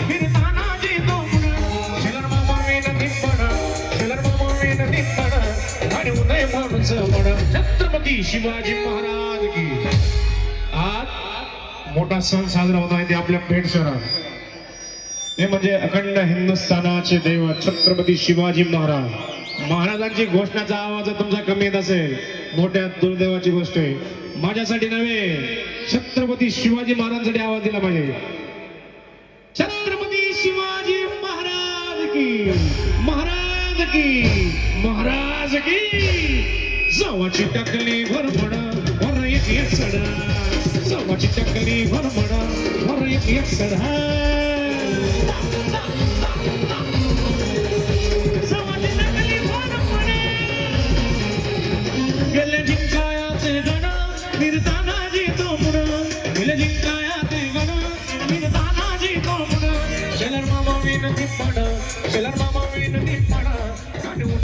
फिरतानाजी तोंड शेलर मामा विनंती पण शेलर मामा विनंती पण आणि उदय म्हणूच म्हण छत्रपती शिवाजी महाराज की आज मोठा सण साजरा होत आहे ते आपल्या पेठ शहरात ते म्हणजे अखंड हिंदुस्थानाचे देव छत्रपती शिवाजी महाराज महाराजांची घोषणाचा आवाज तुमचा कमी येत असेल मोठ्या दुर्दैवाची गोष्ट आहे माझ्यासाठी नव्हे छत्रपती शिवाजी महाराजांसाठी आवाज दिला पाहिजे छत्रपती शिवाजी महाराज की महाराज की महाराज की जावाची टाकली भरभड वर एक सडा जावाची टाकली भरभड वर एक सडा गेले जिंकायाचे गण फिरतानाजी तोंड गेले जिंकायाचे गण फिरतानाजी तोंड शेलर मामा विनंती पण शेलर मामा विनंती